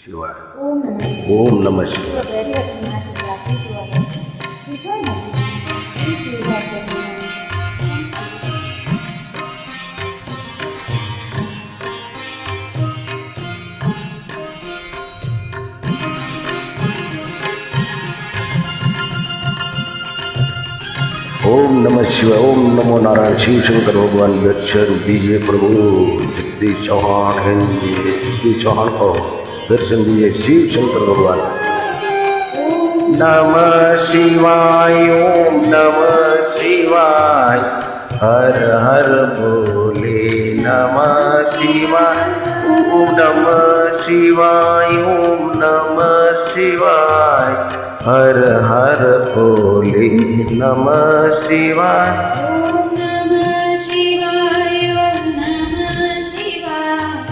शिवाय. ओम नमः शिवाय. ओम नमः शिवाय. वेरी अपना शिवरात्रि को आए विजय श्री शिवरात्रि. ओम नमः शिवाय. ओम नमो नारायण. शिव शंकर भगवान दर्शन दीजिए प्रभु. जगदीश चौहान हैं, जगदीश चौहान को दर्शन दीजिए शिव शंकर भगवान. नमः शिवाय. ओम नमः शिवाय. हर हर भोले. नमः शिवाय. ओम नमः शिवाय. ओम नमः शिवाय. हर हर भोले. नमः शिवाय. ओम नमः शिवाय. ओम नमः शिवाय.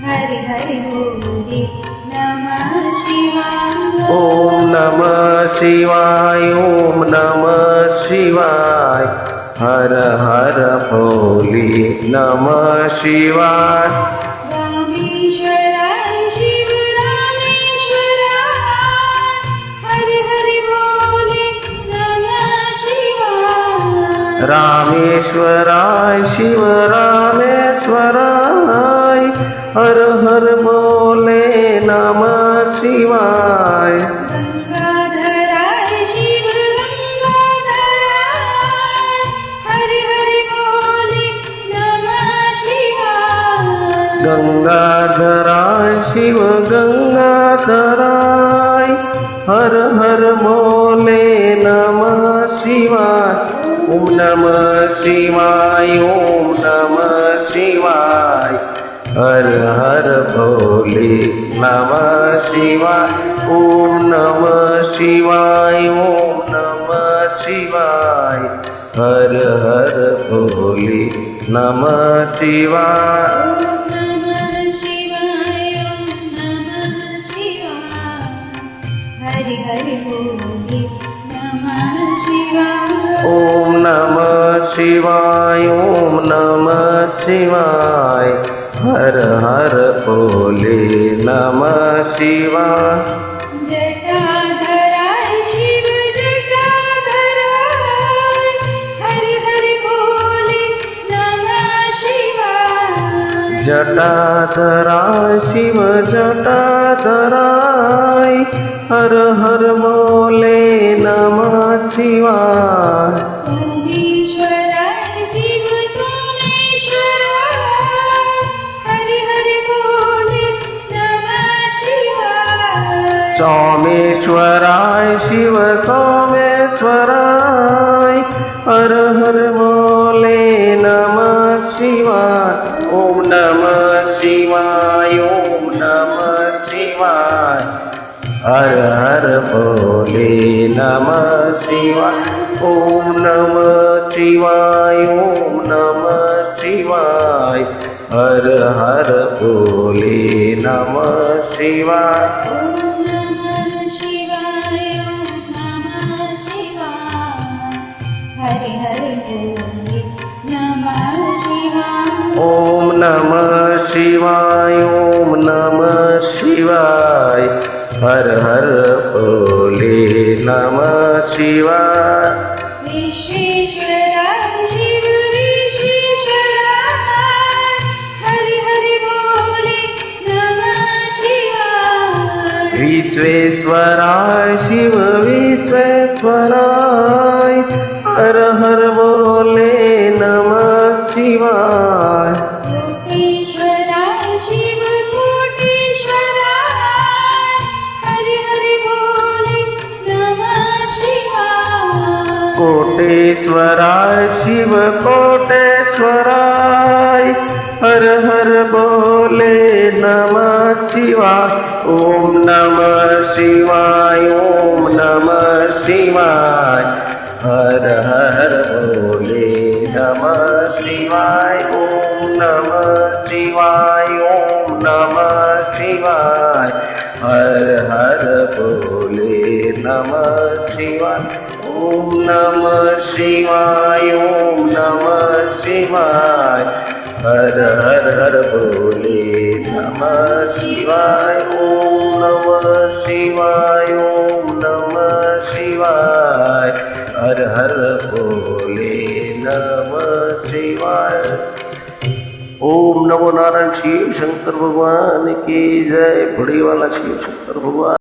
हरि हरि बोले नमः शिवाय. ओम नमः शिवाय. ओम नमः शिवाय. हर हर भोले. नमः शिवाय. रामेश्वराय शिव रामेश्वराय. हरि हरि बोले नमः शिवाय. रामेश्वराय शिव रामेश्वराय. हर हर भोले. नमः शिवाय. गंगाधराय शिव गंगाधराय. हरि हरि बोले नमः शिवाय. गंगाधराय शिव गंगाधराय. हर हर भोले. नमः शिवाय. ओम नमः शिवाय. ओम नमः शिवाय. हर हर भोले. नमः शिवाय. ओम नमः शिवाय. ओम नमः शिवाय. हर हर भोले. नमः शिवाय. ओम नमः शिवाय. ओम नमः शिवाय. हरि हरि बोले नमः शिवाय. ओम नमः शिवाय. ओम नमः शिवाय. हर हर भोले. नमः शिवाय. जटाधराय शिव जटाधराय. हरि हरि बोले नमः शिवाय. जटाधराय शिव जटाधराय. हर हर भोले. नमः शिवाय. सोमेश्वराय शिव सोमेश्वराय. हरि हरि बोले नमः शिवाय. सोमेश्वराय शिव सोमेश्वराय. हर हर भोले. नमः शिवाय. ओम नमः शिवाय. ओम नमः शिवाय. हर हर भोले. नमः शिवाय. ओम नमः शिवाय. ओम नमः शिवाय. हर हर भोले. नमः शिवाय. ओम नमः शिवाय. ओम नमः शिवाय. हरि हरि बोले नमः शिवाय. ओम नमः शिवाय. ओम नमः शिवाय. हर हर भोले. नमः शिवाय. विश्वेश्वराय शिव विश्वेश्वराय. हरि हरि बोले नमः शिवाय. विश्वेश्वराय शिव विश्वेश्वराय. हर हर भोले. नमः शिवाय. कोटेश्वराय शिव कोटेश्वराय. हरि हरि बोले नमः शिवाय. कोटेश्वराय शिव कोटेश्वराय. हर हर भोले. नमः शिवाय. ओम नमः शिवाय. ओम नमः शिवाय. हर हर भोले. नमः शिवाय. ओम नमः शिवाय. ओम नमः शिवाय. हर हर भोले. नमः शिवाय. ओम नमः शिवाय. ओम नमः शिवाय. हर हर हर भोले. नमः शिवाय. ओम हर हर बोले नमः शिवाय। ओम नमो नारायण। शिव शंकर भगवान की जय। बड़ी वाला शिव शंकर भगवान।